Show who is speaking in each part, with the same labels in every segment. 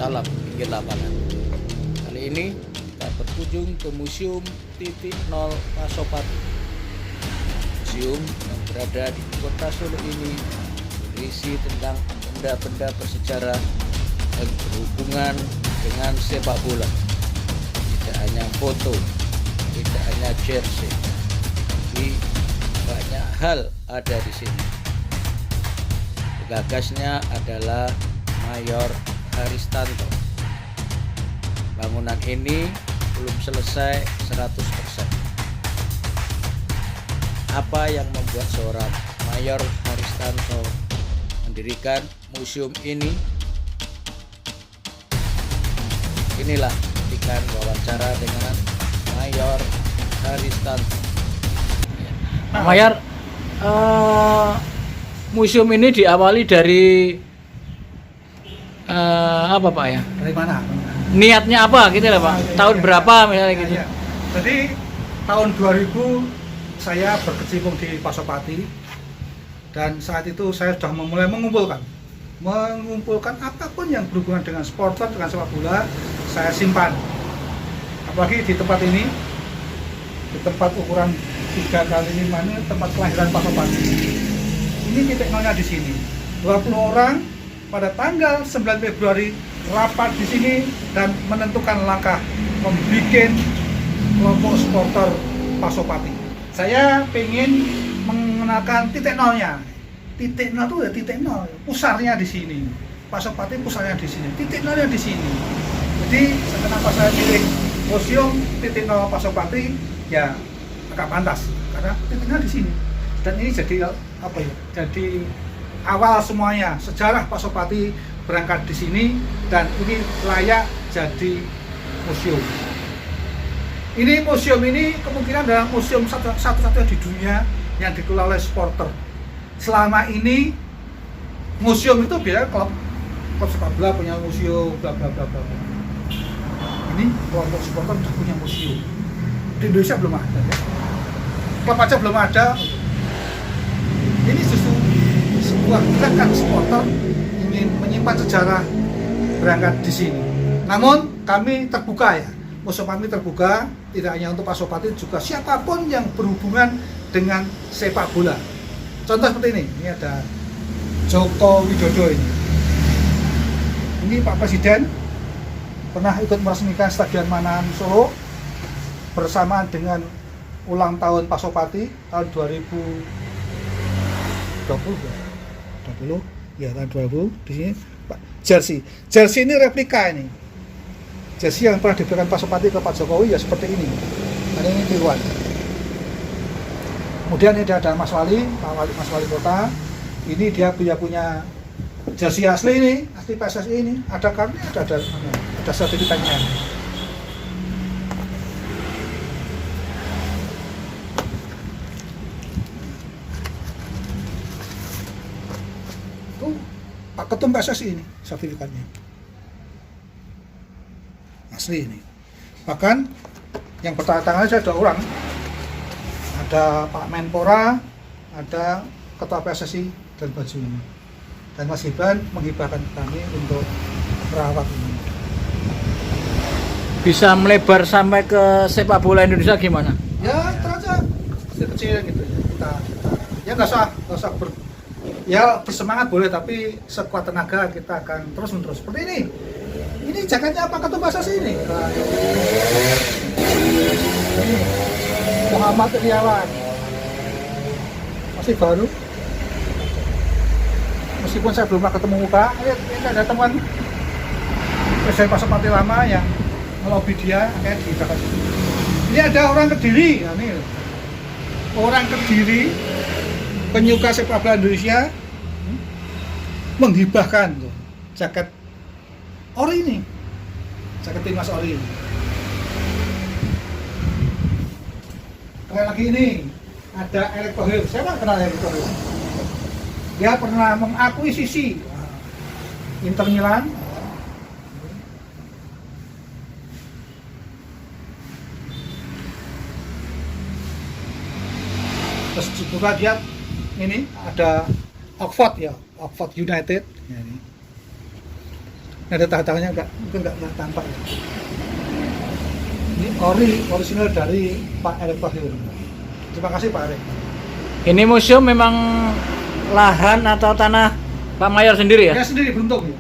Speaker 1: Salam pinggir lapangan. Kali ini kita berkunjung ke Museum Titik Nol Pasopati. Museum yang berada di kota Solo ini berisi tentang benda-benda bersejarah yang berhubungan dengan sepak bola. Tidak hanya foto, tidak hanya jersey, tapi banyak hal ada di sini. Penggagasnya adalah Mayor Haristanto. Bangunan ini belum selesai 100%. Apa yang membuat seorang Mayor Haristanto mendirikan museum ini? Inilah petikan wawancara dengan Mayor Haristanto. Mayor, museum ini diawali dari apa Pak ya?
Speaker 2: Dari mana?
Speaker 1: Niatnya apa gitu lah Pak? Tahun berapa misalnya gitu?
Speaker 2: Ya. Jadi tahun 2000 saya berkecimpung di Pasopati dan saat itu saya sudah mulai mengumpulkan apapun yang berhubungan dengan supporter, dengan sepak bola saya simpan. Apalagi di tempat ini, di tempat ukuran 3x5 ini tempat kelahiran Pasopati. Ini titik nolnya di sini. 20 orang pada tanggal 9 Februari rapat di sini dan menentukan langkah membuat kelompok supporter Pasopati. Saya ingin mengenalkan titik nolnya. Titik nol itu ya titik nol, pusarnya di sini. Pasopati pusarnya di sini, titik nolnya di sini. Jadi kenapa saya pilih museum titik nol Pasopati? Ya agak pantas karena titiknya di sini. Dan ini jadi apa ya? Jadi awal semuanya, sejarah Pasopati berangkat di sini dan ini layak jadi museum. Ini museum ini kemungkinan adalah museum satu-satunya di dunia yang dikelola oleh supporter. Selama ini museum itu biasanya klub sepak bola punya museum bla bla bla bla. Ini kelompok supporter sudah punya museum. Di Indonesia belum ada ya. Klub aja belum ada. Ini justru sebuah gerakan supporter ingin menyimpan sejarah berangkat di sini. Namun kami terbuka ya, museum kami terbuka tidak hanya untuk Pasopati, juga siapapun yang berhubungan dengan sepak bola. Contoh seperti ini ada Joko Widodo ini. Ini Pak Presiden pernah ikut meresmikan Stadion Manahan Solo bersamaan dengan ulang tahun Pasopati tahun 2020 ya tahun 2020 di sini Pak jersey ini replika ini jersey yang pernah diberikan Pasopati ke Pak Jokowi ya seperti ini dan ini tiruan. Kemudian ini ada Mas Wali Kota, ini dia punya jersey asli ini, asli PSSI ini, ada kartu, ada sertifikatnya. Pak Ketum PSSI ini sertifikatnya asli ini. Bahkan yang bertangan saya ada orang, ada Pak Menpora, ada Ketua PSSI dan baju ini. Dan Mas Gibran menghibahkan kami untuk merawat ini.
Speaker 1: Bisa melebar sampai ke sepak bola Indonesia gimana?
Speaker 2: Ya terasa kecil gitu ya. Kita ya nggak usah ya bersemangat boleh, tapi sekuat tenaga kita akan terus menerus seperti ini. Ini jaketnya apa Ketua PSSI ini? Muhammad Iriawan masih baru, meskipun saya belum pernah ketemu muka. Ini ada teman presiden Pasopati lama yang ngelobi dia kayak di belakang. Ini ada orang Kediri, nah, ini orang Kediri penyuka sepak bola Indonesia menghibahkan tuh, jaket ori ini, jaket timnas ori ini. Kalian lagi ini ada Erick Thohir. Siapa kenal Erick Thohir? Dia pernah mengakuisisi Inter Milan. Terus juga dia ini ada Oxford ya, Oxford United. Ini ada tangannya mungkin nggak tampak. Ini orisinal dari Pak Erick Thohir. Terima kasih Pak Erick.
Speaker 1: Ini museum memang lahan atau tanah Pak Mayor sendiri ya?
Speaker 2: Saya sendiri beruntung ya.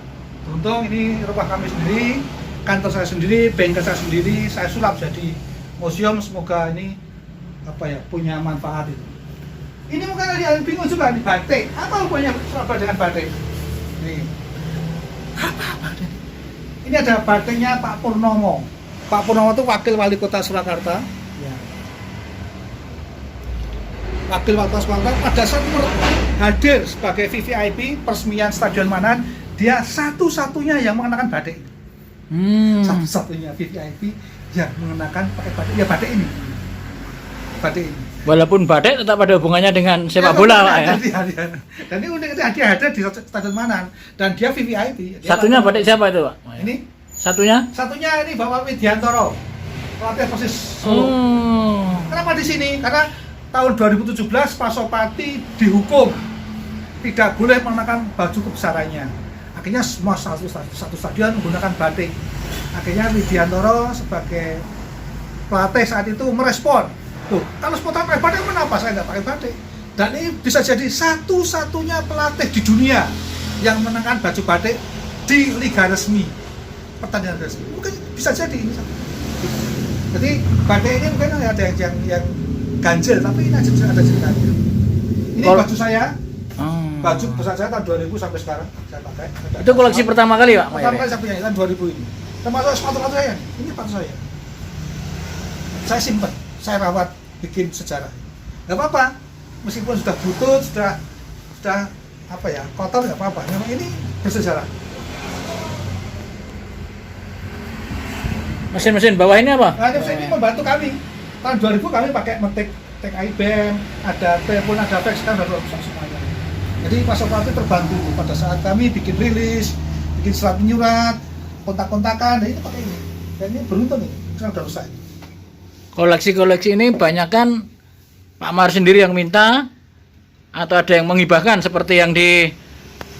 Speaker 2: Beruntung ini rumah kami sendiri, kantor saya sendiri, bengkel saya sendiri, saya sulap jadi museum. Semoga ini punya manfaat itu. Ini mungkin ada yang bingung juga nih, batik. Apa hubungannya Surabaya dengan batik? Nih. Apa? Ini ada batiknya Pak Purnomo. Pak Purnomo itu wakil wali kota Surakarta. Ya. Wakil wali kota Surakarta pada saat hadir sebagai VVIP peresmian Stadion Manan, dia satu-satunya yang mengenakan batik. Satu-satunya VVIP yang mengenakan pakai batik. Ya batik ini. Batik ini.
Speaker 1: Walaupun batik tetap ada hubungannya dengan sepak bola Pak ya.
Speaker 2: Dan ini unik, dia ada di Stadion Manan dan dia VVIP.
Speaker 1: Satunya batik siapa itu Pak?
Speaker 2: Ini
Speaker 1: Satunya
Speaker 2: ini Bapak Widiantoro, pelatih Persis Solo. Kenapa di sini? Karena tahun 2017 Pak Sopati dihukum tidak boleh mengenakan baju kebesarannya. Akhirnya semua satu stadion menggunakan batik. Akhirnya Widiantoro sebagai pelatih saat itu merespon, tuh kalau sepotong pakai batik kenapa saya nggak pakai batik? Dan ini bisa jadi satu-satunya pelatih di dunia yang mengenakan baju batik di liga resmi, pertandingan resmi. Mungkin bisa jadi ini. Jadi batik ini mungkin ada yang ganjil, tapi ini ada ceritanya. Ini baju saya. Baju besar saya tahun 2000 sampai sekarang saya pakai.
Speaker 1: Itu koleksi pertama kali Pak?
Speaker 2: Pertama kali saya punya tahun 2000 ini. Termasuk sepatu-sepatu saya. Ini sepatu saya. Saya simpan, saya rawat, bikin sejarah. Gak apa-apa, meskipun sudah butut, sudah kotor gak apa-apa. Memang ini bersejarah.
Speaker 1: Mesin-mesin bawah ini apa?
Speaker 2: Nah, ini membantu kami. Tahun 2000 kami pakai metik IBM, ada telepon, ada fax, sekarang sudah rusak semuanya. Jadi Pak Sopati terbantu pada saat kami bikin rilis, bikin surat menyurat, kontak-kontakan, dan itu pakai ini. Dan ini beruntung ini, sekarang sudah rusak.
Speaker 1: Koleksi-koleksi ini banyak kan Pak Mar sendiri yang minta atau ada yang menghibahkan seperti yang di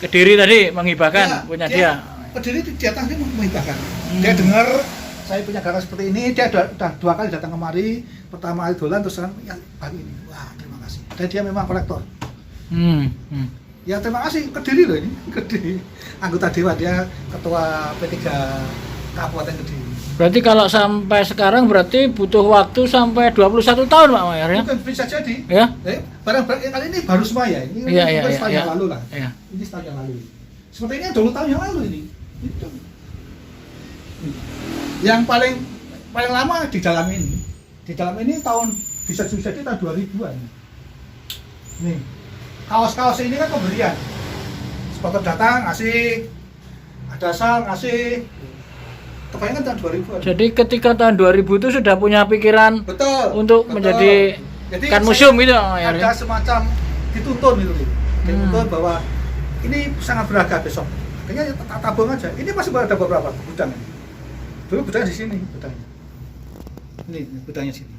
Speaker 1: Kediri tadi menghibahkan
Speaker 2: Ya,
Speaker 1: punya dia.
Speaker 2: Kediri di atas dia menghibahkan. Dia dengar saya punya garasi seperti ini, dia udah 2 kali datang kemari. Pertama kali dolan terus yang pagi ini. Wah, terima kasih. Dan dia memang kolektor. Ya terima kasih, Kediri loh ini, Kediri. Anggota Dewan, dia ketua P3 Kabupaten Kediri.
Speaker 1: Berarti kalau sampai sekarang berarti butuh waktu sampai 21 tahun Pak Mayor ya?
Speaker 2: Mungkin bisa jadi.
Speaker 1: Ya?
Speaker 2: Barang-barang kali ini baru semua ya. Ini setahun yang lalu lah.
Speaker 1: Iya.
Speaker 2: Ini setahun yang lalu. Seperti ini 20 tahun yang lalu ini. Itu. Yang paling lama di dalam ini. Di dalam ini tahun bisa jadi tahun 2000-an. Nih. Kaos-kaos ini kan pemberian. Supporter datang ngasih, ada sal ngasih. Kebanyakan tahun 2000-an.
Speaker 1: Jadi ketika tahun 2000 itu sudah punya pikiran untuk menjadi kan museum gitu Pak Mayor ya?
Speaker 2: Ada semacam dituntun gitu. Dituntun bahwa ini sangat berharga besok. Akhirnya tabung aja. Ini masih ada beberapa gudang ini. Dulu gudangnya di sini, gudangnya. Ini gudangnya sini.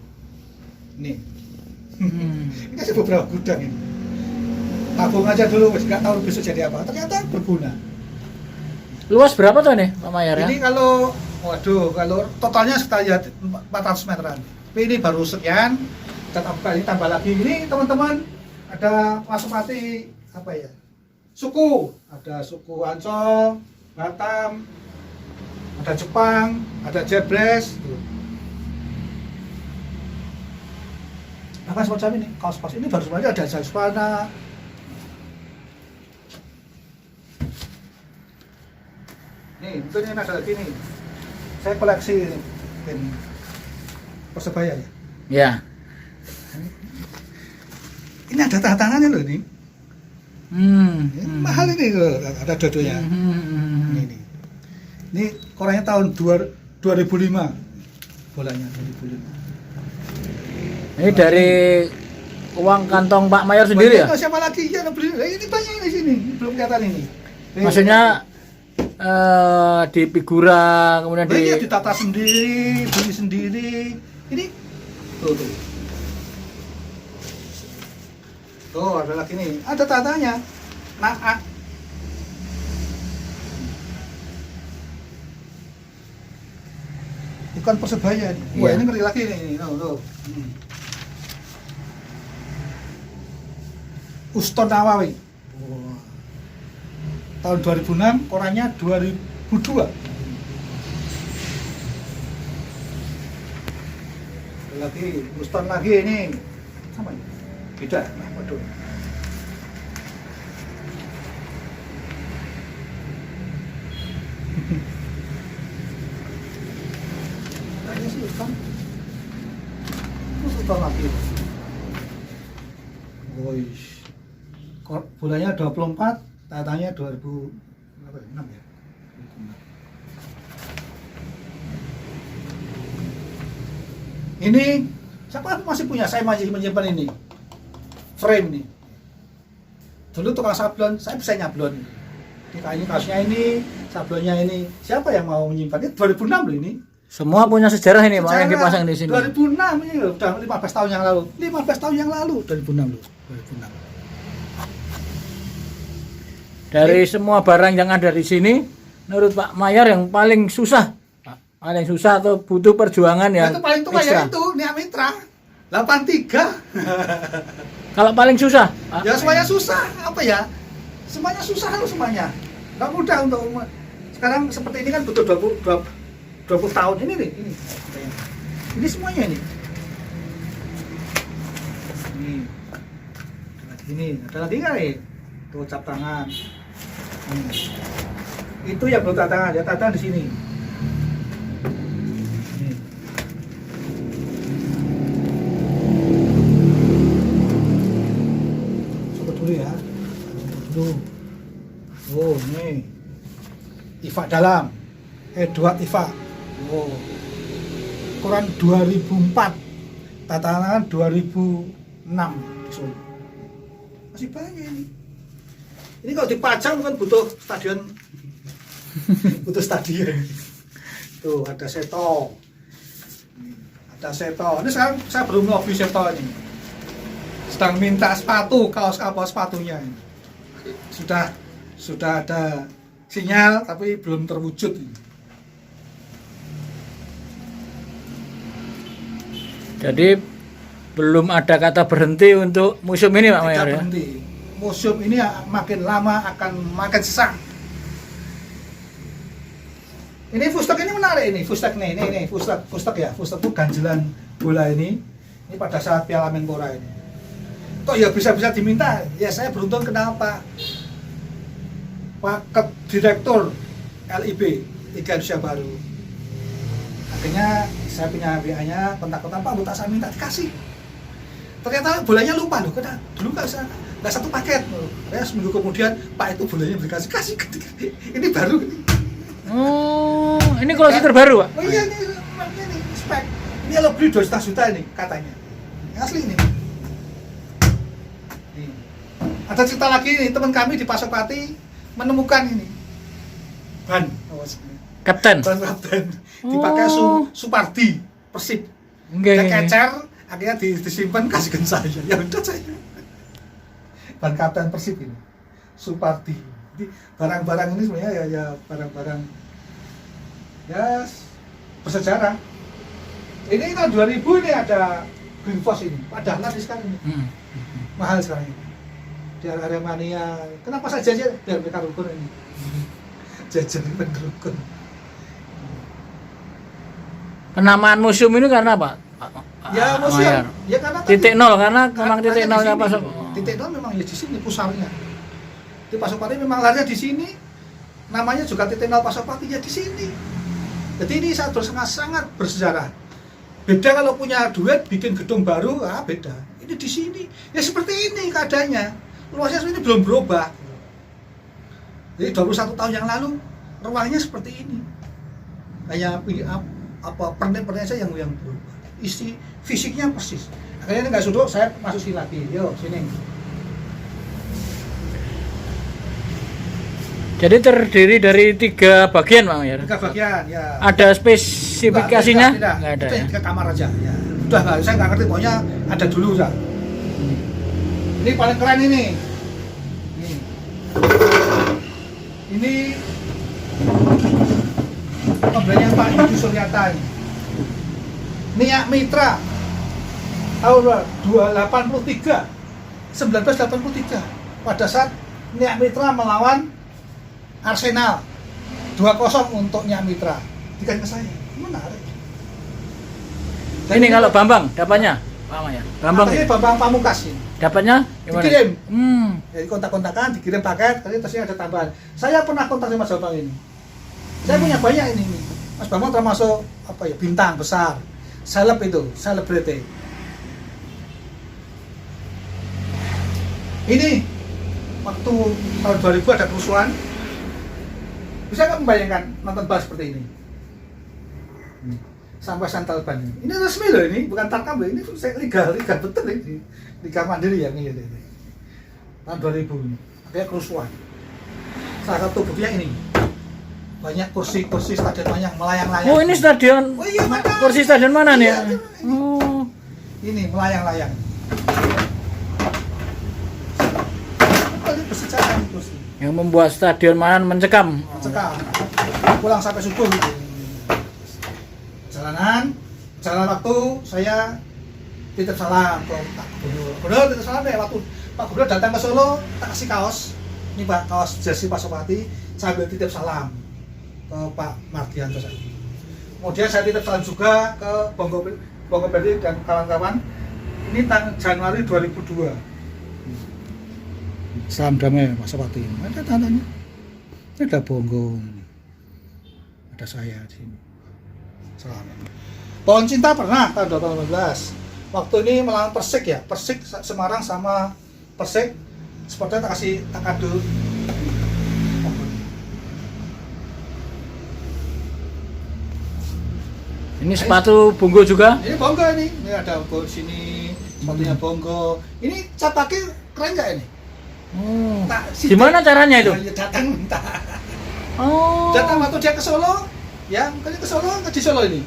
Speaker 2: Ini. Ini ada beberapa gudang ini. Tabung aja dulu, nggak tahu besok jadi apa. Ternyata berguna.
Speaker 1: Luas berapa tuh nih Pak Mayor ya?
Speaker 2: Ini kalau totalnya sekitar 400 meteran. Tapi ini baru sekian. Dan ini tambah lagi. Ini teman-teman ada Pak Sopati suku. Ada suku Ancol, Batam, ada Jepang, ada Jebres. Nah, semacam ini, kaos-kaos ini baru semuanya ada Jalspana. Nih, ini ada lagi nih. Saya koleksi ini Persebaya ya.
Speaker 1: Ya.
Speaker 2: Ini ada tangannya loh ini. Mahal ini loh, ada dodonya. Ini korannya tahun 2005. Bolanya 2005.
Speaker 1: Ini dari uang kantong Pak Mayor sendiri ya?
Speaker 2: Siapa lagi yang beli? Ini banyak di sini, belum kelihatan ini.
Speaker 1: Maksudnya di figura kemudian
Speaker 2: ditata sendiri, beli sendiri. Ini tuh. Tuh ada lagi nih, ada tatanya. Nah, bukan Persebaya ini. Wah, ini ngeri lagi nih. Loh. Uston Nawawi. Wah. Tahun 2006, korannya 2002. Lagi Uston lagi ini. Sama ya? Beda. Nah, waduh. Ini sih Uston. Uston lagi. Woish. Bulannya 24, tatanya 2006 ya. Ini siapa masih punya? Saya masih menyimpan ini. Frame nih. Dulu tukang sablon, saya bisa nyablon. Ini kaosnya ini, sablonnya ini. Siapa yang mau menyimpan? Ini 2006 loh ini.
Speaker 1: Semua punya sejarah ini, Pak, yang dipasang di sini.
Speaker 2: 2006 ini loh, udah 15 tahun yang lalu. 15 tahun yang lalu 2006 loh. 2006.
Speaker 1: Dari semua barang yang ada di sini, menurut Pak Mayar yang paling susah atau butuh perjuangan yang
Speaker 2: itu paling tua
Speaker 1: ekstra.
Speaker 2: ya itu Nia Mitra 83.
Speaker 1: Kalau paling susah,
Speaker 2: Ya semuanya susah, apa ya? Semuanya susah loh semuanya. Nggak mudah untuk sekarang seperti ini kan butuh 20 tahun ini nih, ini. Ini semuanya ini. Ini ada lagi nggak nih? Tuh cap tangan. Itu yang belum tanda tangan, ya tanda tangan di sini. Coba dulu ya. Dulu. Oh, nih. IFA dalam. Edward IFA. Oh. Ukuran 2004. Tanda tangan 2006 di Solo. Masih banyak ini. Ini kalau dipajang kan butuh stadion. Butuh stadion. Tuh ada Seto. Ada Seto. Ini sekarang saya belum ngopi Seto ini. Sedang minta sepatu, kaos sepatunya ini. Sudah ada sinyal tapi belum terwujud ini.
Speaker 1: Jadi belum ada kata berhenti untuk museum ini, Pak Mayar, ya?
Speaker 2: Berhenti. Museum ini makin lama akan makin sesak. Ini fustak ini menarik ini, fustak nih, ini fustak ya, fustak itu ganjelan bola ini pada saat Piala Menpora ini. Kok ya bisa diminta? Ya saya beruntung kenapa? Pak Direktur LIB Liga Indonesia Baru. Akhirnya saya punya WA-nya, kontak-kontak Pak, tak saya minta dikasih. Ternyata bolanya lupa loh, karena dulu nggak satu paket. Ya seminggu kemudian Pak itu bolanya dikasih. Ini baru.
Speaker 1: Oh, ini koleksi terbaru, Pak?
Speaker 2: Oh iya ini spek. Ini kalau beli 2,5 juta ini katanya. Asli ini. Nih. Ada cerita lagi nih, teman kami di Pasopati menemukan ini ban.
Speaker 1: Kapten.
Speaker 2: Ban kapten. Dipakai Supardi Persib. Dia kecer, akhirnya disimpan kasihkan saya. Ya udah saya. Ban kapten Persib ini. Supardi. Jadi barang-barang ini sebenarnya ya barang-barang ya bersejarah. Ini tahun 2000 ini ada Green Force ini, padahal di sekarang ini mahal sekarang ini. Di Aremania, kenapa saya jajan? Biar mereka rukun ini. Jajan ini rukun.
Speaker 1: Penamaan museum ini karena apa?
Speaker 2: Ya museum, ya karena
Speaker 1: titik nol, karena memang titik nolnya Pasok.
Speaker 2: Titik nol memang ya di sini pusarnya. Di Pasopati memang lahirnya di sini, namanya juga titik nol Pasopati ya di sini. Jadi ini sangat bersejarah. Beda kalau punya duit bikin gedung baru, beda. Ini di sini, ya seperti ini keadaannya. Luasnya ini belum berubah. Jadi 21 tahun yang lalu ruangnya seperti ini. Kayak apa pernik-pernik saja yang berubah. Isi fisiknya persis. Akhirnya ini nggak sudut, saya masukin lagi. Yuk sini.
Speaker 1: Jadi terdiri dari 3 bagian, Pak Mayar?
Speaker 2: 3 bagian, ya.
Speaker 1: Ada spesifikasinya?
Speaker 2: Tidak.
Speaker 1: Nggak ada.
Speaker 2: Itu
Speaker 1: Ya?
Speaker 2: 3 kamar aja. Ya. Udah nggak, saya nggak ngerti, pokoknya ada dulu ya. Ini paling keren ini. Ini pembeliannya Pak Yudi Suryata ini. Niak Mitra tahun 1983 pada saat Niak Mitra melawan Arsenal 2-0 untuk Niak Mitra dikasih ke saya. Menarik. Dan
Speaker 1: Ini kalau Bambang dapatnya Pak Mayer. Bambang.
Speaker 2: ini Bambang Pamungkas ini.
Speaker 1: Dapatnya gimana?
Speaker 2: Dikirim.
Speaker 1: Hmm.
Speaker 2: Jadi kontak-kontakan, dikirim paket, tadi terusnya ada tambahan. Saya pernah kontak sama Mas Bambang ini. Saya punya banyak ini. Mas Bambang termasuk apa ya, bintang besar. Seleb itu, selebriti. Ini waktu tahun 2000 ada kerusuhan. Bisa nggak membayangkan nonton bal seperti ini? Sampai Taliban ini. Ini resmi loh ini, bukan tarkam loh. Ini liga betul ini. Liga Mandiri yang ini. Tahun 2000 ini. Ada kerusuhan. Salah satu buktinya ini. Banyak kursi-kursi stadion banyak melayang-layang.
Speaker 1: Oh, ini stadion.
Speaker 2: Oh iya, mana?
Speaker 1: Kursi stadion mana nih?
Speaker 2: Iya,
Speaker 1: Ya? Oh.
Speaker 2: Ini melayang-layang. Ini bersejarah kursi.
Speaker 1: Yang membuat stadion Manan mencekam.
Speaker 2: Cekam. Pulang sampai subuh gitu. Jalan waktu saya titip salam ke Pak Gubernur. Gubernur titip salam deh waktu Pak Gubernur datang ke Solo, tak kasih kaos. Ini Pak, kaos jersey Pasopati, sambil titip salam ke Pak Mardianto saya. Kemudian saya titip salam juga ke Bonggo Bedi dan kawan-kawan. Ini Januari 2002. Salam damai Pasopati. Ada tandanya. Ini ada Bonggo. Ada saya di sini. Selamat. Pohon Cinta pernah tahun 2018. Waktu ini melawan Persik ya, Persik Semarang sama Persik. Sepertinya tak kado.
Speaker 1: Ini sepatu Bongo juga?
Speaker 2: Ini Bongo ini. Ini ada Bongo sini, sepatunya Bongo. Ini cap kaki keren nggak ini?
Speaker 1: Oh.
Speaker 2: Tak,
Speaker 1: Gimana caranya itu?
Speaker 2: Ya, datang minta.
Speaker 1: Oh.
Speaker 2: Datang waktu dia ke Solo, ya makanya ke Solo, ke di Solo ini.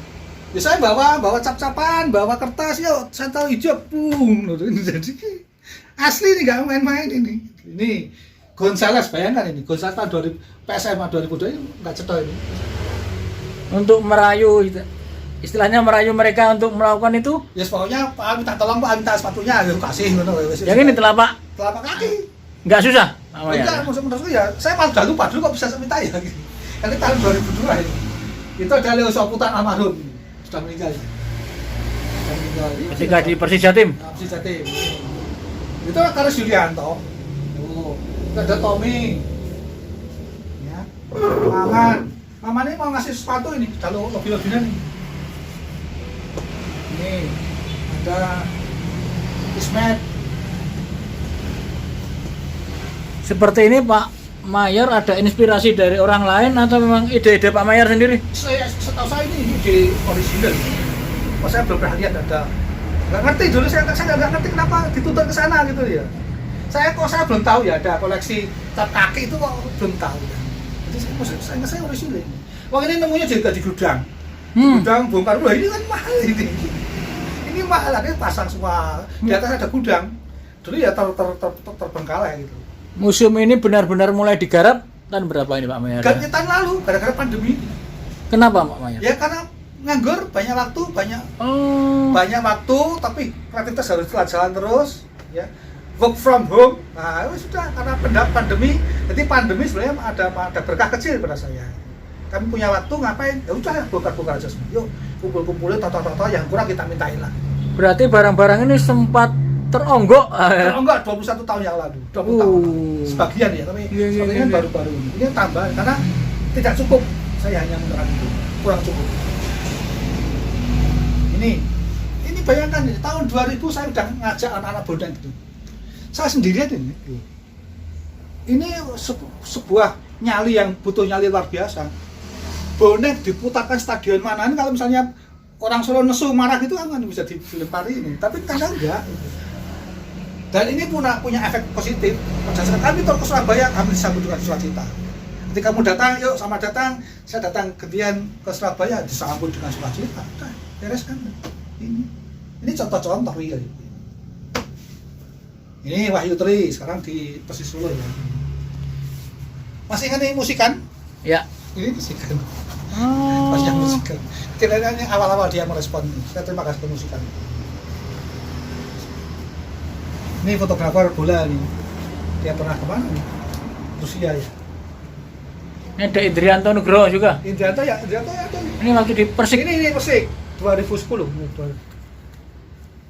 Speaker 2: Ya saya bawa cap-capan, bawa kertas, ya sandal hijau, jadi asli nih nggak main-main ini. Ini Gonzales, bayangkan ini Gonzales tahun 2000 PSMA 2002 ini nggak cetok ini.
Speaker 1: Untuk merayu, istilahnya merayu mereka untuk melakukan itu.
Speaker 2: Ya pokoknya Pak minta tolong, Pak minta sepatunya, ya kasih.
Speaker 1: Yang ini telapak
Speaker 2: kaki.
Speaker 1: nggak susah.
Speaker 2: Enggak, maksud ya, saya malah udah lupa dulu kok bisa minta ya. Ini tahun 2002 ini. Itu ada Leo Soputan almarhum, sudah meninggal.
Speaker 1: Ketika di Persija Tim.
Speaker 2: Persija Tim. Itu Karis Yulianto. Oh, ada Tommy. Ya. Maman ini mau ngasih sepatu ini, kalau lebih-lebihnya nih. Ini ada Ismet.
Speaker 1: Seperti ini Pak Mayer ada inspirasi dari orang lain atau memang ide-ide Pak Mayer sendiri?
Speaker 2: Setahu saya ini ide original. Pas saya belum pernah lihat ada. Nggak ngerti dulu saya nggak ngerti kenapa dituntut ke sana gitu ya. Saya belum tahu ya ada koleksi cap kaki itu kok belum tahu. Jadi saya original ini. Wah ini nemunya juga di gudang. Gudang bongkar, wah ini kan mahal ini. Ini mahal, ada pasang semua. Di atas ada gudang. Dulu ya terbengkalai gitu.
Speaker 1: Museum ini benar-benar mulai digarap tahun berapa ini Pak Mayer?
Speaker 2: Ganti tahun lalu, gara-gara pandemi.
Speaker 1: Kenapa Pak Mayer?
Speaker 2: Ya karena nganggur, banyak waktu, banyak waktu, tapi kreativitas harus jalan terus, ya. Work from home. Nah, sudah karena pandemi. Jadi pandemi sebenarnya ada berkah kecil pada saya. Kami punya waktu ngapain? Ya udah bongkar-bongkar aja semua. Yuk, kumpul-kumpulin toto-toto yang kurang kita mintain lah.
Speaker 1: Berarti barang-barang ini sempat teronggok.
Speaker 2: Teronggok 21 tahun yang lalu, 20 tahun. Sebagian ya, tapi sebagian baru-baru ini. Ini tambah karena tidak cukup. Saya hanya menggunakan itu, kurang cukup. Ini bayangkan nih, tahun 2000 saya udah ngajak anak-anak bonek itu. Saya sendirian ini. Ini sebuah nyali yang butuh nyali luar biasa. Bonek diputarkan stadion mana ini kalau misalnya orang Solo nesu marah gitu kan bisa dilempari ini, tapi kadang enggak. Dan ini punya efek positif. Berdasarkan kami tur ke Surabaya, kami disambut dengan sukacita. Ketika kamu datang, yuk sama datang, saya datang gantian ke Surabaya disambut dengan sukacita. Udah, beres kan? Ini contoh-contoh real. Ini Wahyu Tri, sekarang di Persis Solo ya. Masih ingat ini musikan?
Speaker 1: Ya.
Speaker 2: Ini musikan.
Speaker 1: Oh.
Speaker 2: yang musikan. Kiranya awal-awal dia merespon. Saya terima kasih ke musikan. Ini fotografer bola nih. Dia pernah kemana nih? Rusia ya.
Speaker 1: Ini ada Indrianto Nugroho juga.
Speaker 2: Indrianto ya ada nih.
Speaker 1: Ini waktu di Persik.
Speaker 2: Ini Persik 2010.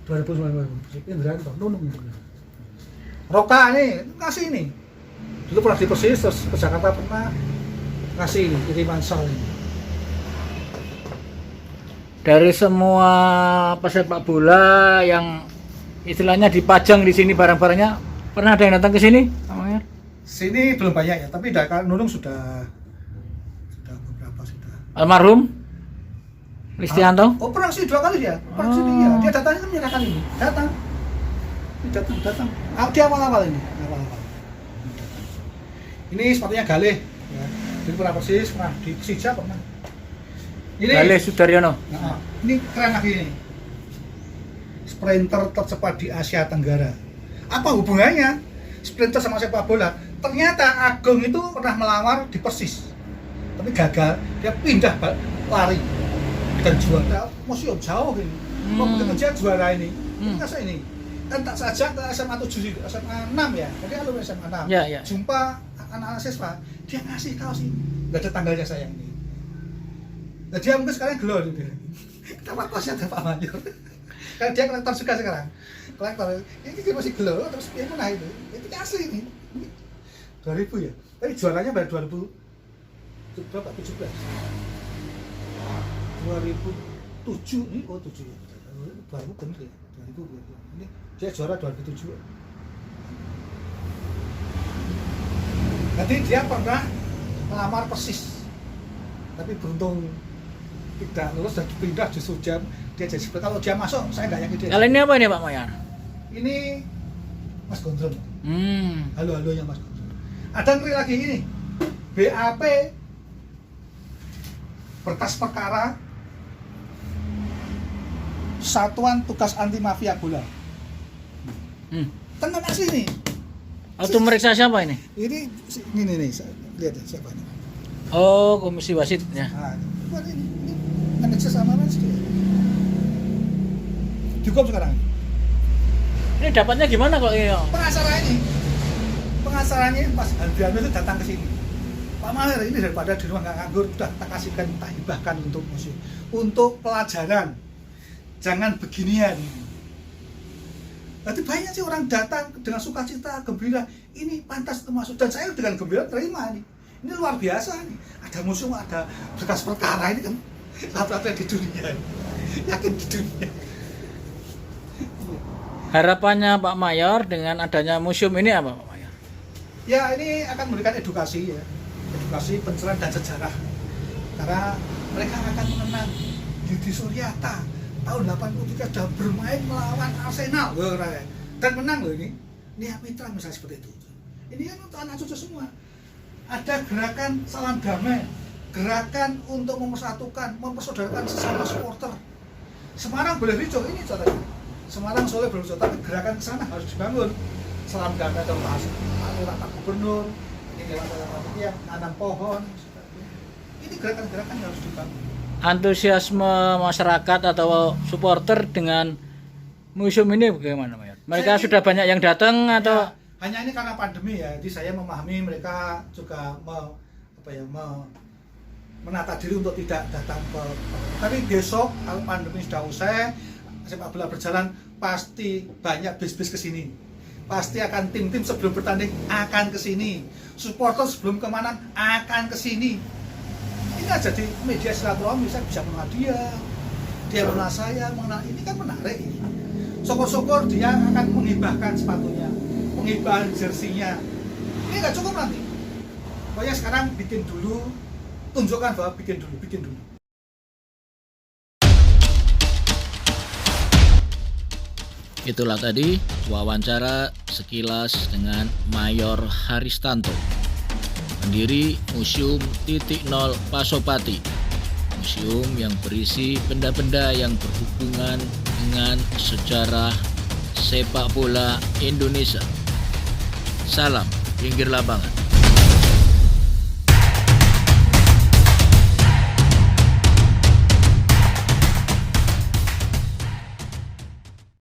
Speaker 2: 2009 Persik Indrianto. Nunung. Roka nih kasih ini. Dulu pernah di Persis, terus ke Jakarta pernah kasih ini kiriman sal ini.
Speaker 1: Dari semua pesepak bola yang istilahnya dipajang di sini barang-barangnya, pernah ada yang datang ke sini, Pak Mayor?
Speaker 2: Sini belum banyak ya, tapi Nunung sudah beberapa sudah.
Speaker 1: Almarhum Listianto?
Speaker 2: Oh pernah sih 2 kali dia. Pernah sini ya. Dia datangnya kan menyerahkan ini. Datang. Dia awal-awal ini. Awal-awal. Ini sepatunya Galih. Ya. Jadi pernah Persis, pernah di Persija pernah. Ini
Speaker 1: Galih Sudaryono.
Speaker 2: Nah, ini keren lagi ini. Sprinter tercepat di Asia Tenggara. Apa hubungannya sprinter sama sepak bola? Ternyata Agung itu pernah melamar di Persis, tapi gagal. Dia pindah lari dan juara. Museum jauh ini. Mau kejar juara ini. Ini kasih ini. Kan tak saja ke SMA 7, SMA 6 ya. Jadi alumni SMA 6.
Speaker 1: Ya.
Speaker 2: Jumpa anak-anak siswa, dia ngasih kaos ini. Enggak ada tanggalnya sayang ini. Nah, dia mungkin sekarang gelo dia. Kenapa kaosnya ada Pak Mayor? Karena dia kolektor juga sekarang. Kolektor. Ini dia masih gelo terus dia pernah itu. Itu asli ini. 2000 ya. Tapi juaranya pada 2000 berapa? 17. 2007 ini 7 ya. Baru bener ya. 2000 ini dia juara 2007. Nanti dia pernah melamar Persis, tapi beruntung tidak lulus dan pindah justru dia jadi seperti kalau dia masuk saya nggak yakin dia.
Speaker 1: Kali ini apa ini Pak Mayor?
Speaker 2: Ini Mas Gondrong. Halo-halonya Mas Gondrong. Ada yang lagi ini BAP berkas perkara Satuan Tugas Anti Mafia Bola. Tenang asli nih.
Speaker 1: Auto meriksa siapa ini?
Speaker 2: Ini nih, lihat ya siapa ini.
Speaker 1: Oh, komisi wasit ya.
Speaker 2: Nah, ini manajer sama mas dia. Cukup sekarang.
Speaker 1: Ini dapatnya gimana kok ini?
Speaker 2: Pengacaranya Mas Andriano itu datang ke sini. Pak Mayor ini daripada di rumah nggak nganggur, udah kita kasihkan, kita hibahkan untuk museum, untuk pelajaran. Jangan beginian. Nanti banyak sih orang datang dengan sukacita, gembira. Ini pantas termasuk dan saya dengan gembira terima nih. Ini luar biasa nih. Ada museum, ada berkas perkara ini kan satu-satunya di dunia. Yakin di dunia.
Speaker 1: Harapannya Pak Mayor dengan adanya museum ini apa Pak Mayor?
Speaker 2: Ya ini akan memberikan edukasi ya. Edukasi pencerahan dan sejarah. Karena mereka akan mengenang Yudi Suryata tahun 83 sudah bermain melawan Arsenal dan menang loh ini. Nia Mitra misalnya seperti itu. Ini kan untuk anak cucu semua. Ada gerakan salam damai, gerakan untuk mempersatukan, mempersaudarakan sesama supporter. Semarang boleh ricu ini contohnya. Semarang Solo belum ricu, tapi gerakan ke sana harus dibangun. Salam damai atau Pak Gubernur, ini lewat nanam pohon. Ini gerakan-gerakan yang harus dibangun.
Speaker 1: Antusiasme masyarakat atau supporter dengan museum ini bagaimana, Mayor? Mereka sudah banyak yang datang atau
Speaker 2: hanya ini karena pandemi ya. Jadi saya memahami mereka juga menata diri untuk tidak datang ke. Tapi besok kalau pandemi sudah usai, sepak bola berjalan pasti banyak bis-bis ke sini. Pasti akan tim-tim sebelum bertanding akan ke sini. Supporter sebelum kemana akan ke sini. Ini aja di media silaturahmi bisa mengenal dia mengenal saya, ini kan menarik ini. Syukur-syukur dia akan menghibahkan sepatunya, menghibahkan jersinya. Ini nggak cukup nanti. Pokoknya sekarang bikin dulu, tunjukkan bahwa bikin dulu.
Speaker 1: Itulah tadi wawancara sekilas dengan Mayor Haristanto, pendiri Museum Titik Nol Pasopati. Museum yang berisi benda-benda yang berhubungan dengan sejarah sepak bola Indonesia. Salam pinggir lapangan.